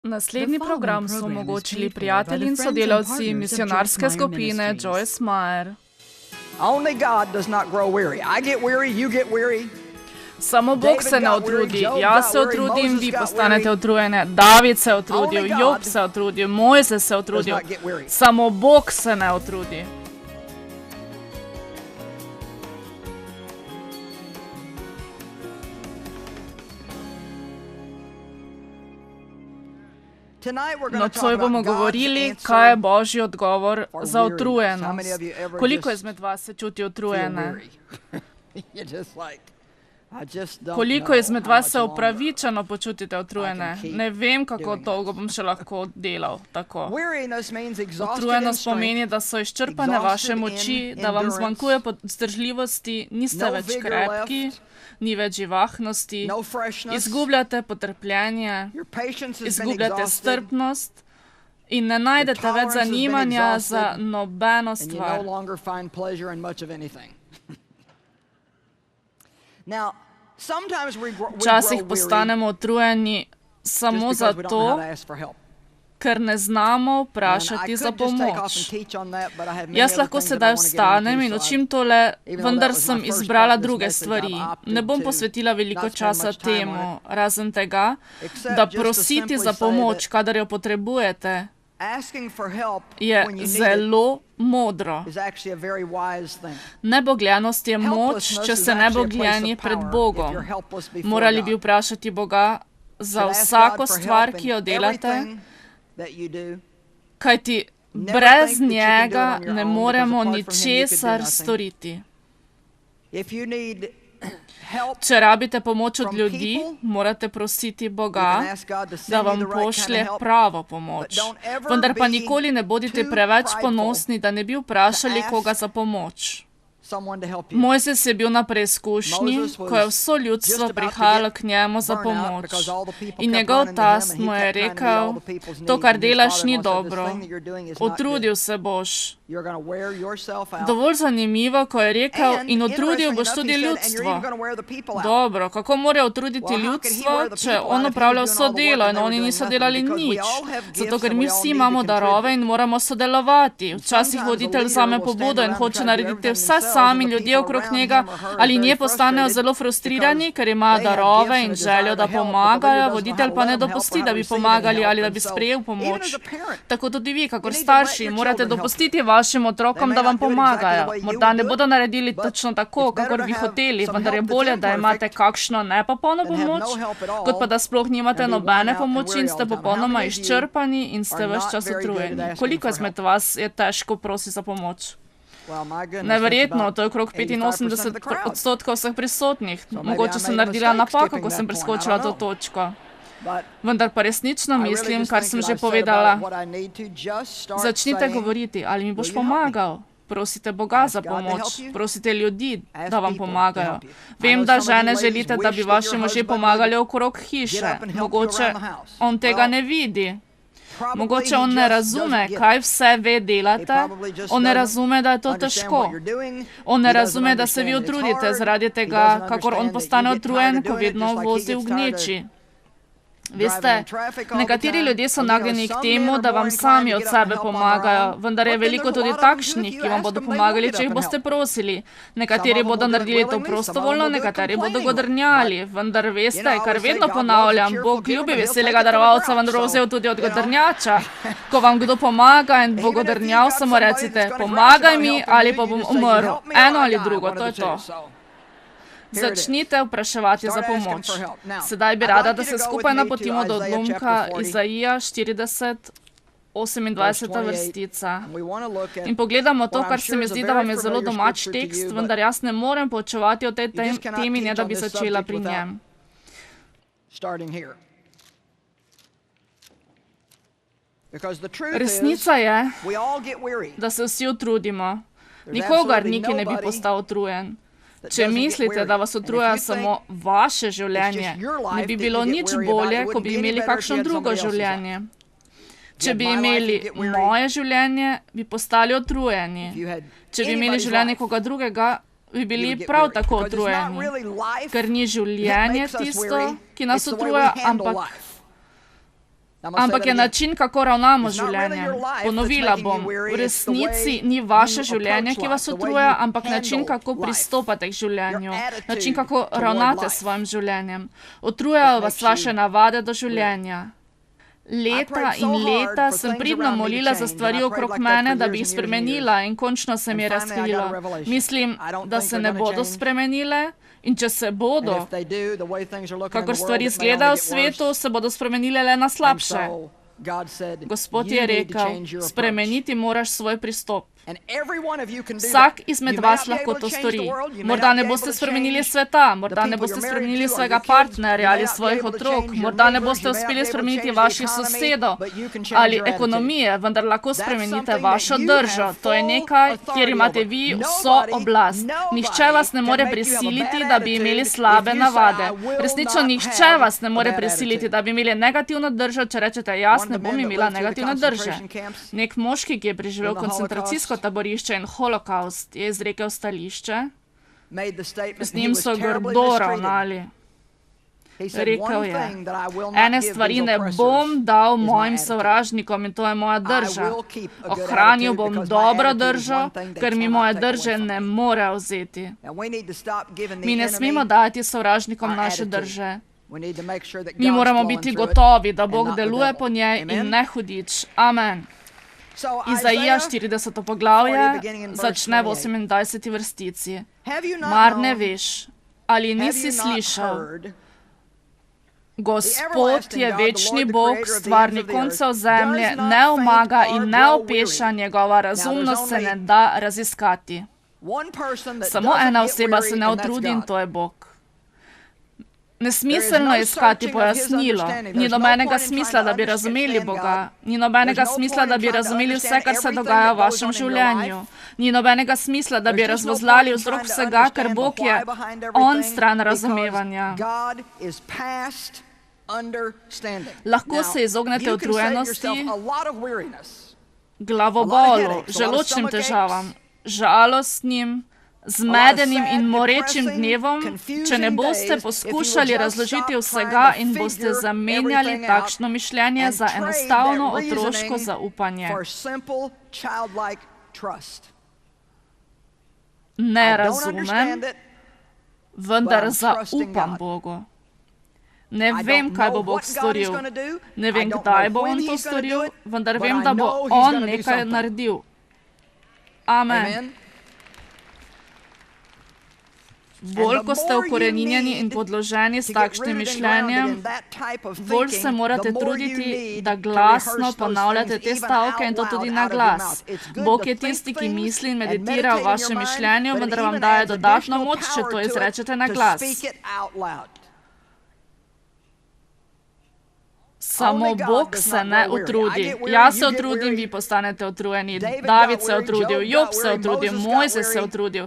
Naslednji program so omogočili prijatelji in sodelavci misionarske skupine Joyce Meyer. Only God does not grow weary. I get weary, you get weary. Samo Bog se ne utrudi, jaz se utrudim, vi postanete utrujene. David se je utrudil, Job se je utrudil, Mojzes se je utrudil. Samo Bog se ne utrudi. Nocoj bomo govorili, kaj je Božji odgovor za utrujenost. Koliko izmed vas se čuti utrujene? Koliko izmed vas se upravičeno počutite utrujene? Ne vem, kako dolgo bom še lahko delal tako. Utrujenost pomeni, da so izčrpane vaše moči, da vam zmanjkuje vzdržljivosti, niste več krepki, ni več živahnosti, izgubljate potrpljenje, izgubljate strpnost in ne najdete več zanimanja za nobeno stvar. Včasih postanemo utrujeni samo zato, ker ne znamo vprašati za pomoč. Jaz lahko sedaj vstanem in učim tole, vendar sem izbrala druge stvari. Ne bom posvetila veliko časa temu, razen tega, da prositi za pomoč, kadar jo potrebujete, je zelo modro. Nebogljenost je moč, če ste nebogljeni pred Bogom. Morali bi vprašati Boga za vsako stvar, ki jo delate, kajti brez njega ne moremo ničesar storiti. Če rabite pomoč od ljudi, morate prositi Boga, da vam pošlje pravo pomoč. Vendar pa nikoli ne bodite preveč ponosni, da ne bi vprašali koga za pomoč. Mojzes je bil na preizkušnji, ko je vso ljudstvo prihajalo k njemu za pomoč. In njegov tast mu je rekel, to, kar delaš, ni dobro. Utrudil se boš. Dovolj zanimivo, ko je rekel, in utrudil boš tudi ljudstvo. Dobro, kako mora utruditi ljudstvo, če on opravlja vso delo in oni niso delali nič? Zato, ker mi vsi imamo darove in moramo sodelovati. Včasih voditelj vzame pobudo in hoče narediti vse sami, ljudje okrog njega ali nje postanejo zelo frustrirani, ker imajo darove in željo, da pomagajo, voditelj pa ne dopusti, da bi pomagali ali da bi sprejel pomoč. Tako tudi vi, kakor starši, morate dopustiti vašim otrokom, da vam pomagajo. Morda ne bodo naredili točno tako, kakor bi hoteli, vendar je bolje, da imate kakšno nepopolno pomoč, kot pa da sploh nimate nobene pomoči in ste popolnoma izčrpani in ste ves čas utrujeni. Koliko izmed vas je težko prosi za pomoč? Neverjetno, to je okrog 85% vseh prisotnih. Mogoče sem naredila napako, ko sem preskočila to točko. Vendar pa resnično mislim, kar sem že povedala. Začnite govoriti, ali mi boš pomagal. Prosite Boga za pomoč, prosite ljudi, da vam pomagajo. Vem, da žene želite, da bi vaši možje pomagali okrog hiše. Mogoče on tega ne vidi. Mogoče on ne razume, kaj vse ve delate, on ne razume, da je to težko. On ne razume, da se vi utrudite zaradi tega, kakor on postane utrujen, ko vedno vozi v gneči. Veste, nekateri ljudje so nagnjeni k temu, da vam sami od sebe pomagajo, vendar je veliko tudi takšnih, ki vam bodo pomagali, če jih boste prosili. Nekateri bodo naredili to prostovoljno, nekateri bodo godrnjali, vendar veste, kar vedno ponavljam, Bog ljubi veselega darovalca, vendar vzel tudi od godrnjača. Ko vam kdo pomaga in bo godrnjal, samo recite, pomagaj mi ali pa bom umrl. Eno ali drugo, to je to. Začnite vpraševati za pomoč. Sedaj bi rada, da se skupaj napotimo do odlomka Izaija 40, 28. vrstica. In pogledamo to, kar se mi zdi, da vam je zelo domač tekst, vendar jaz ne morem poučevati o tej temi, ne da bi začela pri njem. Resnica je, da se vsi utrudimo. Nikogar nikjer ne bi postal utrujen. Če mislite, da vas utruja samo vaše življenje, ne bi bilo nič bolje, ko bi imeli kakšno drugo življenje. Če bi imeli moje življenje, bi postali utrujeni. Če bi imeli življenje koga drugega, bi bili prav tako utrujeni. Ker ni življenje tisto, ki nas utruja, ampak ampak je način, kako ravnamo z življenjem. Ponovila bom, v resnici ni vaše življenje, ki vas utruja, ampak način, kako pristopate k življenju, način, kako ravnate s svojim življenjem. Utrujajo vas vaše navade do življenja. Leta in leta sem pridno molila za stvari okrog mene, da bi jih spremenila in končno se mi je razkrilo. Mislim, da se ne bodo spremenile in če se bodo, kakor stvari izgledajo v svetu, se bodo spremenile le na slabše. Gospod je rekel, spremeniti moraš svoj pristop. Vsak izmed vas lahko to stori. Morda ne boste spremenili sveta, morda ne boste spremenili svojega partnerja ali svojih otrok, morda ne boste uspeli spremeniti vaših sosedov ali ekonomije, vendar lahko spremenite vašo držo. To je nekaj, kjer imate vi vso oblast. Nihče vas ne more prisiliti, da bi imeli slabe navade. Resnično nihče vas ne more prisiliti, da bi imeli negativno držo, če rečete, jaz ne bom imela negativne drže. Nek moški, ki je preživel koncentracijsko taborišče in holokaust, je izrekel stališče. Z njim so grdo ravnali. Rekel je, ene stvari ne bom dal mojim sovražnikom in to je moja drža. Ohranil bom dobro držo, ker mi moje drže ne more vzeti. Mi ne smemo dajati sovražnikom naše drže. Mi moramo biti gotovi, da Bog deluje po njej in ne hudič. Amen. Izaija 40. poglavje začne v 28. vrstici. Mar ne veš, ali nisi slišal? Gospod je večni Bog, stvarnik koncev zemlje, ne omaga in ne opeša, njegova razumnost se ne da raziskati. Samo ena oseba se ne utrudi in to je Bog. Nesmiselno je iskati pojasnilo. Ni nobenega smisla, da bi razumeli Boga. Ni nobenega smisla, da bi razumeli vse, kar se dogaja v vašem življenju. Ni nobenega smisla, da bi razvozlali vzrok vsega, ker Bog je on stran razumevanja. Lahko se izognete utrujenosti, glavobolu, želodčnim težavam, žalostnim, zmedenim in morečim dnevom, če ne boste poskušali razložiti vsega in boste zamenjali takšno mišljenje za enostavno otroško zaupanje. Ne razumem, vendar zaupam Bogu. Ne vem, kaj bo Bog storil. Ne vem, kdaj bo on to storil, vendar vem, da bo on nekaj naredil. Amen. Bolj, ko ste ukoreninjeni in podloženi s takšnim mišljenjem, bolj se morate truditi, da glasno ponavljate te stavke in to tudi na glas. Bog je tisti, ki misli in meditira o vašem mišljenju, vendar vam daje dodatno moč, če to izrečete na glas. Samo Bog se ne utrudi. Jaz se utrudim, vi postanete utrujeni. David se je utrudil, Job se je utrudil, Mojzes se je utrudil.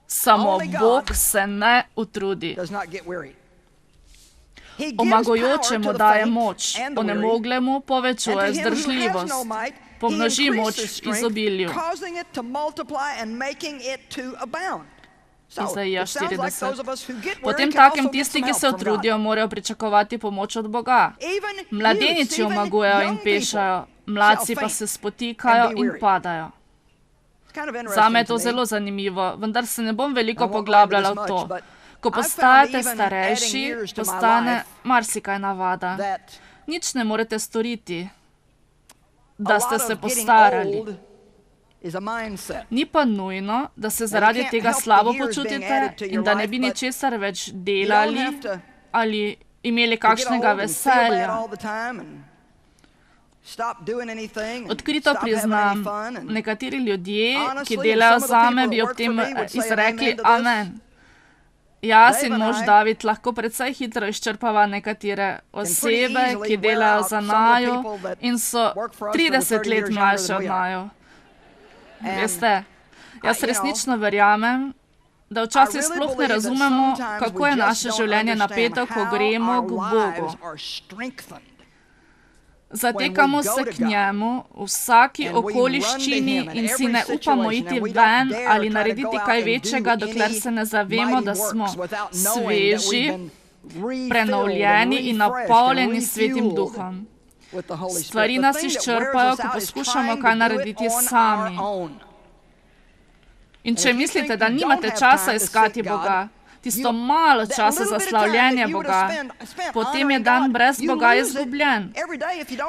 Samo Bog se ne utrudi. Omagujočemu daje moč, onemoglemu povečuje zdržljivost. Pomnoži moč izobilju. Izaija 40. Potem takem tisti, ki se utrudijo, morajo pričakovati pomoč od Boga. Mladeniči omagujejo in pešajo, mladci pa se spotikajo in padajo. Zame je to zelo zanimivo, vendar se ne bom veliko poglabljala v to. Ko postajate starejši, postane marsikaj navada. Nič ne morete storiti, da ste se postarali. Ni pa nujno, da se zaradi tega slabo počutite in da ne bi ničesar več delali ali imeli kakšnega veselja. Odkrito priznam, nekateri ljudje, ki delajo zame, bi ob tem izrekli amen. Jaz in mož David lahko precej hitro izčrpava nekatere osebe, ki delajo za naju in so 30 let mlajše od naju. Veste, jaz resnično verjamem, da včasih sploh ne razumemo, kako je naše življenje napeto, ko gremo k Bogu. Zatekamo se k njemu v vsaki okoliščini in si ne upamo iti ven ali narediti kaj večjega, dokler se ne zavemo, da smo sveži, prenovljeni in napolnjeni s Svetim Duhom. Stvari nas izčrpajo, ko poskušamo kaj narediti sami. In če mislite, da nimate časa iskati Boga, tisto malo časa za slavljenje Boga, potem je dan brez Boga izgubljen.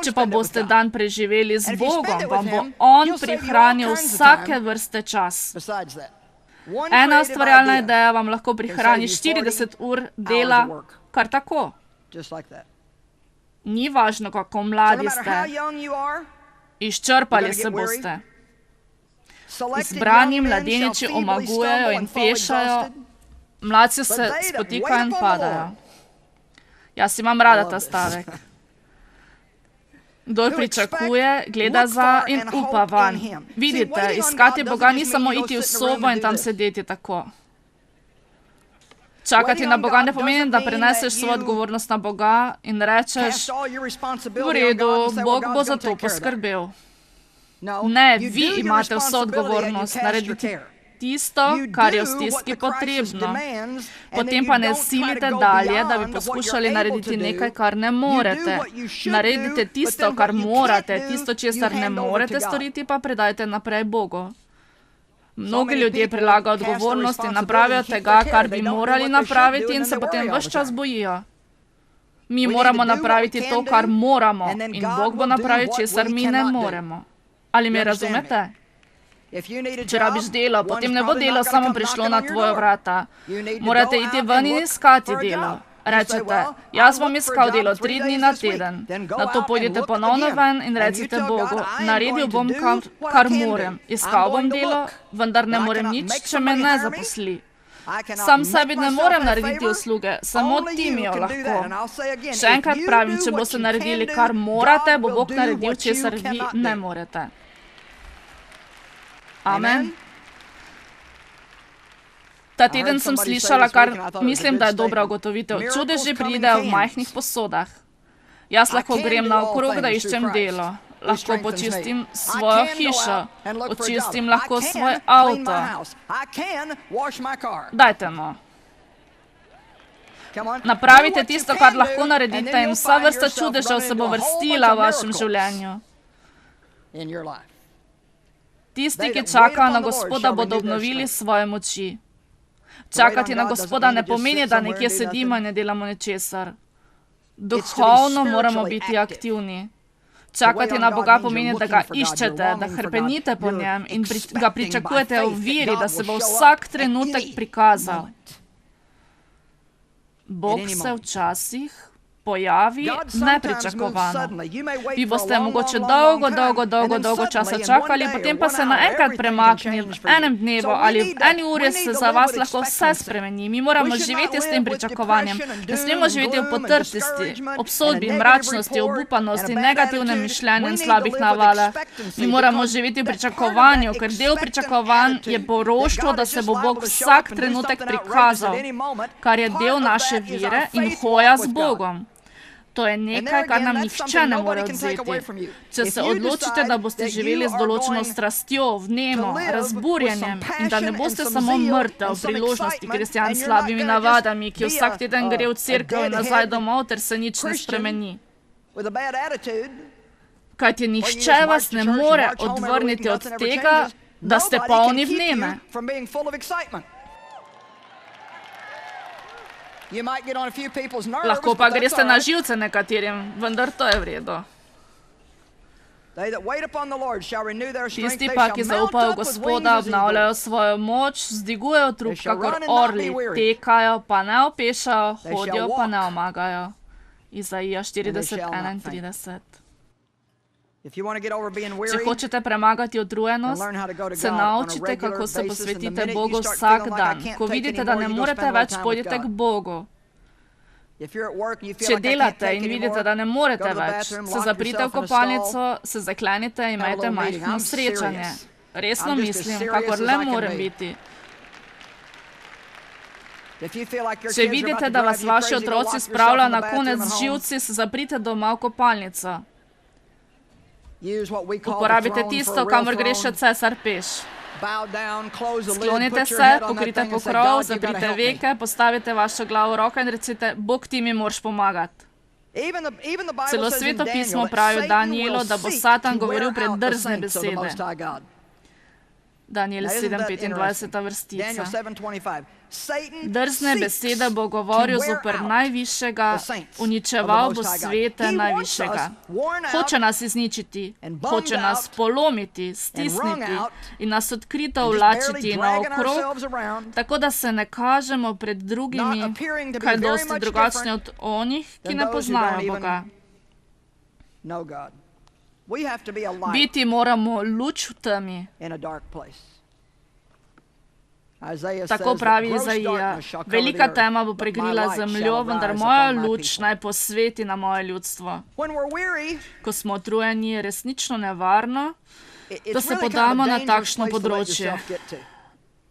Če pa boste dan preživeli z Bogom, vam bo On prihranil vsake vrste čas. Ena ustvarjalna ideja vam lahko prihrani 40 ur dela kar tako. Ni važno, kako mladi ste. Izčrpali se boste. Izbrani mladeniči omagujejo in pešajo, mladci se spotikajo in padajo. Jaz imam rada ta stavek. Kdor pričakuje, gleda za in upa vanj. Vidite, iskati Boga ni samo iti v sobo in tam sedeti tako. Čakati na Boga ne pomeni, da preneseš svojo odgovornost na Boga in rečeš, v redu, Bog bo za to poskrbel. Ne, vi imate vso odgovornost narediti tisto, kar je v stiski potrebno. Potem pa ne silite dalje, da bi poskušali narediti nekaj, kar ne morete. Naredite tisto, kar morate, tisto, česar ne morete storiti, pa predajte naprej Bogu. Mnogi ljudje prelagajo odgovornost in napravijo tega, kar bi morali napraviti in se potem ves čas bojijo. Mi moramo napraviti to, kar moramo in Bog bo napravil, česar mi ne moremo. Ali me razumete? Če rabiš delo, potem ne bo delo samo prišlo na tvoja vrata. Morate iti ven in iskati delo. Rečete, jaz bom iskal delo 3 dni na teden. Nato pojdite ponovno ven in recite Bogu, naredil bom, kar morem. Iskal bom delo, vendar ne morem nič, če me ne zaposli. Sam sebi ne morem narediti usluge, samo ti mi jo lahko. Še enkrat pravim, če boste naredili, kar morate, bo Bog naredil, česar vi ne morete. Amen. Ta teden sem slišala, kar mislim, da je dobra ugotovitev. Čudeži pridejo v majhnih posodah. Jaz lahko grem naokrog, da iščem delo. Lahko počistim svojo hišo. Očistim lahko svoj avto. Dajte no. Napravite tisto, kar lahko naredite in vsa vrsta čudežev se bo vrstila v vašem življenju. Tisti, ki čakajo na Gospoda, bodo obnovili svoje moči. Čakati na Gospoda ne pomeni, da nekje sedimo in ne delamo ničesar. Duhovno moramo biti aktivni. Čakati na Boga pomeni, da ga iščete, da hrepenite po njem in ga pričakujete v veri, da se bo vsak trenutek prikazal. Bog se včasih pojavi nepričakovano. Vi boste mogoče dolgo časa čakali, potem pa se naenkrat premakne, v enem dnevu ali v eni uri se za vas lahko vse spremeni. Mi moramo živeti s tem pričakovanjem. Ne smemo živeti v potrtosti, obsodbi, mračnosti, obupanosti, negativnem mišljenju in slabih navadah. Mi moramo živeti v pričakovanju, ker del pričakovanj je poroštvo, da se bo Bog vsak trenutek prikazal, kar je del naše vere in hoja z Bogom. To je nekaj, kar nam nihče ne more odzeti. Če se odločite, da boste živeli z določeno strastjo, vnemo, razburjenjem in da ne boste samo mrtev priložnosti kristjan s slabimi navadami, ki vsak teden gre v cerkev in nazaj domov, ter se nič ne spremeni. Kajti nihče vas ne more odvrniti od tega, da ste polni vneme. Lahko pa greste na živce nekaterim, vendar to je v redu. Tisti pa, ki zaupajo Gospoda, obnavljajo svojo moč, vzdigujejo trup kakor orli, tekajo, pa ne opešajo, hodijo, pa ne omagajo. Izaija 40:31. Če hočete premagati utrujenost, se naučite, kako se posvetite Bogu vsak dan. Ko vidite, da ne morete več, pojdite k Bogu. Če delate in vidite, da ne morete več, se zaprite v kopalnico, se zaklenite in imejte majhno srečanje. Resno mislim, kakor le more biti. Če vidite, da vas vaši otroci spravljajo na konec z živci, se zaprite doma v kopalnico. Uporabite tisto, kamor gre še cesar peš. Sklonite se, pokrite pokrov, zaprite veke, postavite vašo glavo v roke in recite, Bog, ti mi moraš pomagati. Celo Sveto pismo pravi o Danielu, da bo Satan govoril pred drzne besede. Daniel 7:25 vrstica. Drzne besede bo govoril zoper najvišjega, uničeval bo svete najvišjega. Hoče nas izničiti, hoče nas polomiti, stisniti in nas odkrito vlačiti naokrog, tako da se ne kažemo pred drugimi, kaj dosti drugačni od onih, ki ne poznajo Boga. Biti moramo luč v temi. Tako pravi Izaija. Velika tema bo prekrila zemljo, vendar moja luč naj posveti na moje ljudstvo. Ko smo utrujeni, je resnično nevarno, da se podamo na takšno področje.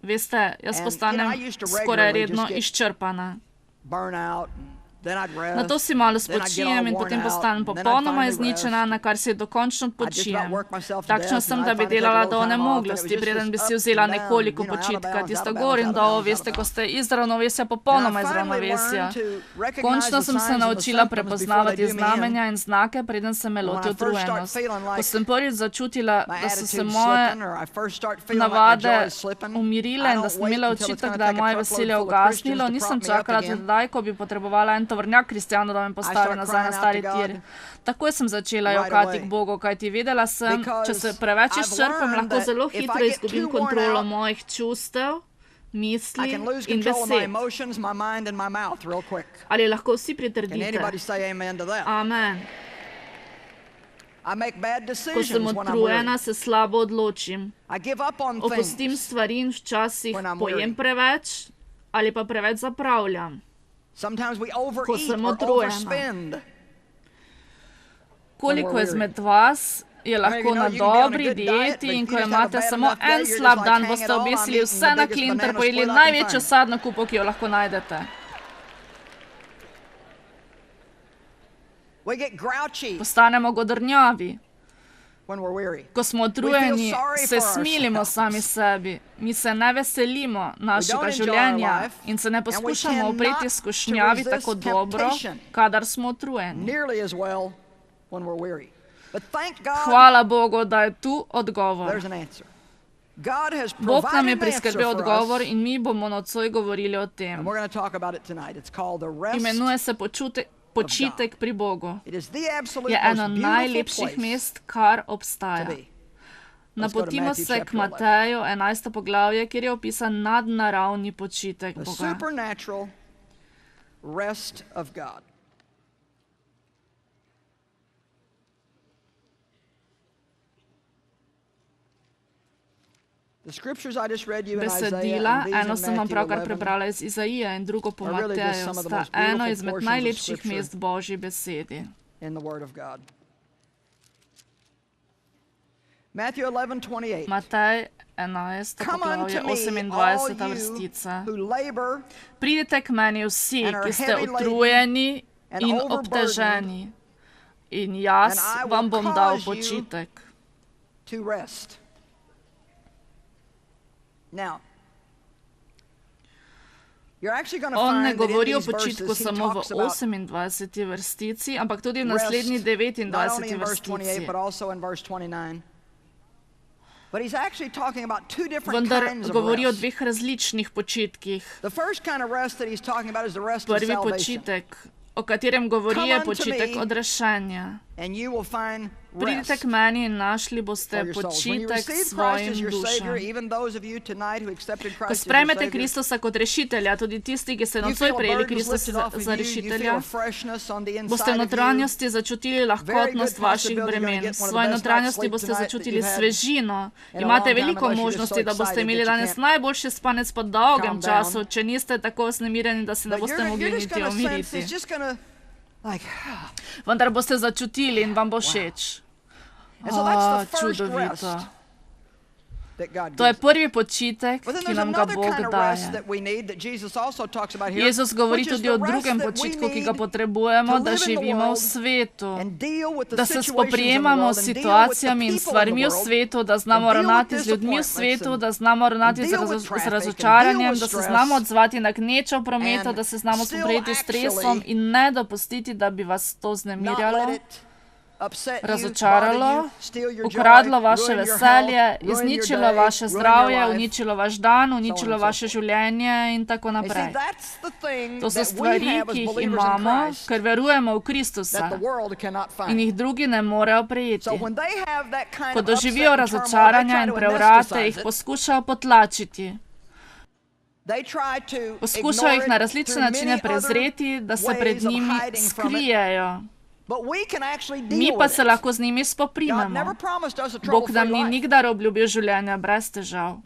Veste, jaz postanem skoraj redno izčrpana. Nato si malo spočijem in potem postanem popolnoma izničena, na kar si dokončno odpočijem. Takšna sem, da bi delala do onemoglosti, preden bi si vzela nekoliko počitka. Tisto gor in dol, veste, ko ste iz ravnovesja, popolnoma iz ravnovesja. Končno sem se naučila prepoznavati znamenja in znake, preden se me loti utrujenost. Ko sem prvič začutila, da so se moje navade umirile in da sem imela očitek, da je moje veselje ugasnilo, nisem čakala tedaj, ko bi potrebovala en tovrnjak kristjanu, da me postavi nazaj na stari tir. Takoj sem začela jokati k Bogu, kajti vedela sem, če se preveč izčrpam, lahko zelo hitro izgubim kontrolo mojih čustev, misli in besed. Ali lahko vsi pritrdite? Amen. Ko sem utrujena, se slabo odločim. Opustim stvari in včasih pojem preveč ali pa preveč zapravljam. Ko sem utrujena. Koliko izmed vas je lahko na dobri dieti in ko imate samo en slab dan, boste obesili vse na klin ter pojedli največjo sadno kupo, ki jo lahko najdete. Postanemo godrnjavi. Ko smo utrujeni, se smilimo sami sebi. Mi se ne veselimo našega življenja in se ne poskušamo upreti skušnjavi tako dobro, kadar smo utrujeni. Hvala Bogu, da je tu odgovor. Bog nam je priskrbel odgovor in mi bomo nocoj govorili o tem. Imenuje se počitek pri Bogu. Je eno najlepših mest, kar obstaja. Napotimo se k Mateju, 11. poglavje, kjer je opisan nadnaravni počitek Boga. Besedila, eno sem vam pravkar prebrala iz Izaije in drugo po Mateju, sta eno izmed najlepših mest Božji besedi. Matej 11. poglavje, 28. vrstica. Pridite k meni vsi, ki ste utrujeni in obteženi, in jaz vam bom dal počitek. On ne govori o počitku samo v 28. vrstici, ampak tudi v naslednji 29. vrstici. Vendar govori o dveh različnih počitkih. Prvi počitek, o katerem govori, je počitek odrešenja. Pridite k meni in našli boste počitek svojim dušam. Ko sprejmete Kristusa kot rešitelja, tudi tisti, ki ste nocoj prejeli Kristusa za rešitelja, boste v notranjosti začutili lahkotnost vaših bremen. V svoji notranjosti boste začutili svežino. Imate veliko možnosti, da boste imeli danes najboljši spanec po dolgem času, če niste tako vznemirjeni, da se ne boste mogli niti umiriti. Vendar boste začutili in vam bo všeč. Čudovito. To je prvi počitek, ki nam ga Bog daje. Jezus govori tudi o drugem počitku, ki ga potrebujemo, da živimo v svetu, da se spoprijemamo s situacijami in stvarmi v svetu, da znamo ravnati z ljudmi v svetu, da znamo ravnati z razočaranjem, da se znamo odzvati na gnečo v prometu, da se znamo spoprijeti s stresom in ne dopustiti, da bi vas to vznemirjalo, razočaralo, ukradlo vaše veselje, izničilo vaše zdravje, uničilo vaš dan, uničilo vaše življenje in tako naprej. To so stvari, ki jih imamo, ker verujemo v Kristusa in jih drugi ne morejo prejeti. Ko doživijo razočaranja in prevrate, jih poskušajo potlačiti. Poskušajo jih na različne načine prezreti, da se pred njimi skrijejo. Mi pa se lahko z njimi spoprimemo. Bog nam ni nikdar obljubil življenja brez težav.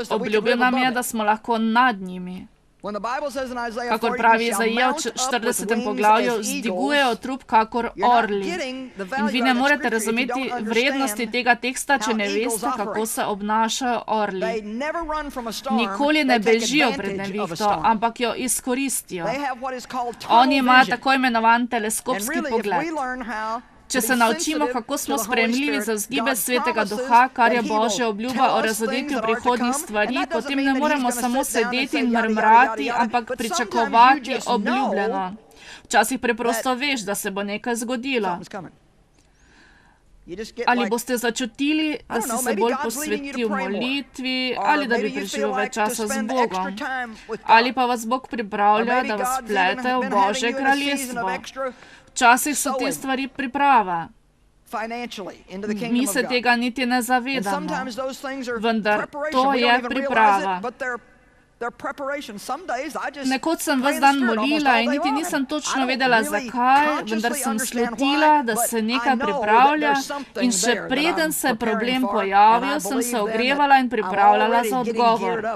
Obljubil nam je, da smo lahko nad njimi. Kakor pravi Izaija v 40. poglavju, vzdigujejo trup kakor orli. In vi ne morete razumeti vrednosti tega teksta, če ne veste, kako se obnašajo orli. Nikoli ne bežijo pred nevihto, ampak jo izkoristijo. Oni imajo tako imenovan teleskopski pogled. Če se naučimo, kako smo sprejemljivi za vzgibe Svetega Duha, kar je Božja obljuba o razodetju prihodnjih stvari, potem ne moremo samo sedeti in mrmrati, ampak pričakovati obljubljeno. Včasih preprosto veš, da se bo nekaj zgodilo. Ali boste začutili, da si se bolj posvetil molitvi, ali da bi preživel več časa z Bogom, ali pa vas Bog pripravlja, da vas plete v Božje kraljestvo. Včasih so te stvari priprava. Mi se tega niti ne zavedamo, vendar to je priprava. Nekoč sem ves dan molila in niti nisem točno vedela zakaj, vendar sem slutila, da se nekaj pripravlja in še preden se je problem pojavil, sem se ogrevala in pripravljala za odgovor.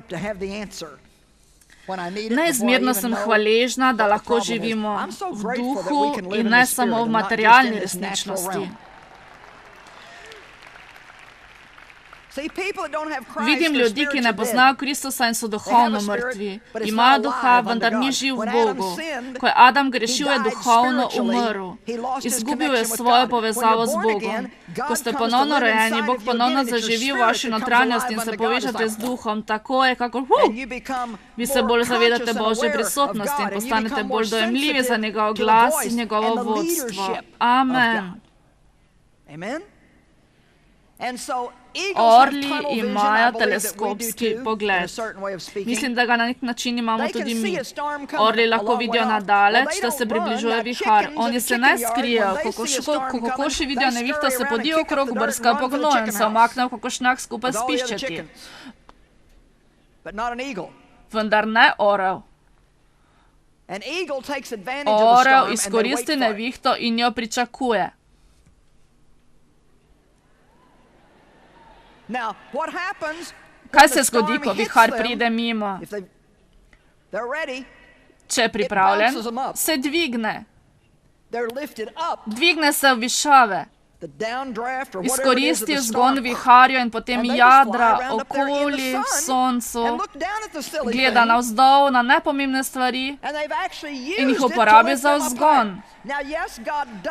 Neizmerno sem hvaležna, da lahko živimo v duhu in ne samo v materialni resničnosti. Vidim ljudi, ki ne poznajo Kristusa in so duhovno mrtvi. Imajo duha, vendar ni živ v Bogu. Ko je Adam grešil, je duhovno umrl. Izgubil je svojo povezavo z Bogom. Ko ste ponovno rojeni, Bog ponovno zaživi v vaši notranjosti in se povežate z duhom. Tako je, kakor vi se bolj zavedate Božje prisotnosti in postanete bolj dojemljivi za njegov glas in njegovo vodstvo. Amen. Orli imajo teleskopski pogled. Mislim, da ga na nek način imamo tudi mi. Orli lahko vidijo nadaleč, da se približuje vihar. Oni se ne skrijejo. Ko kokoši vidijo nevihto, se podijo okrog, brskajo po gnoju in se omaknejo kokošnjak skupaj s piščeti. Vendar ne orel. Orel izkoristi nevihto in jo pričakuje. Kaj se zgodi, ko vihar pride mimo? Če je pripravljen, se dvigne. Dvigne se v višave. Izkoristi vzgon viharja in potem jadra okoli v soncu, gleda navzdol na nepomembne stvari in jih uporabi za vzgon.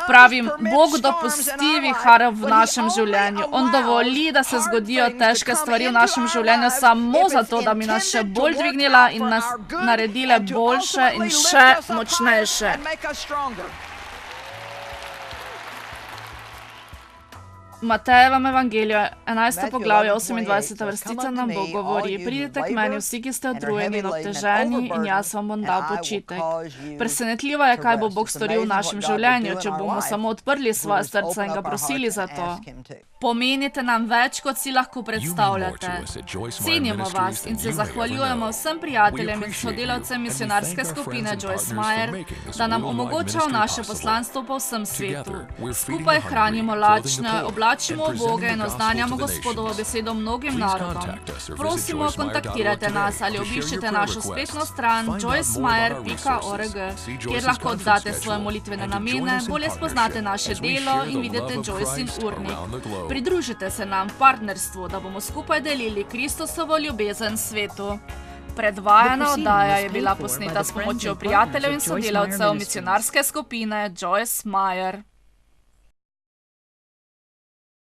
Pravim, Bog dopusti vihar v našem življenju. On dovoli, da se zgodijo težke stvari v našem življenju samo zato, da bi nas še bolj dvignila in nas naredile boljše in še močnejše. Matejevem evangeliju, 11. poglavje, 28. vrstica nam Bog govori: Pridite k meni vsi, ki ste utrujeni in obteženi, in jaz vam bom dal počitek. Presenetljivo je, kaj bo Bog storil v našem življenju, če bomo samo odprli svoje srce in ga prosili za to. Pomenite nam več, kot si lahko predstavljate. Cenimo vas in se zahvaljujemo vsem prijateljem in sodelavcem misionarske skupine Joyce Meyer, da nam omogočajo naše poslanstvo po vsem svetu. Skupaj hranimo lačne, vlačimo v Boga in oznanjamo Gospodovo besedo mnogim narodom. Prosimo, kontaktirajte nas ali obiščite našo spletno stran joycemeyer.org, kjer lahko oddate svoje molitvene namene, bolje spoznate naše delo in vidite Joycein urnik. Pridružite se nam v partnerstvu, da bomo skupaj delili Kristusovo ljubezen svetu. Predvajana oddaja je bila posneta s pomočjo prijateljev in sodelavcev misionarske skupine Joyce Meyer.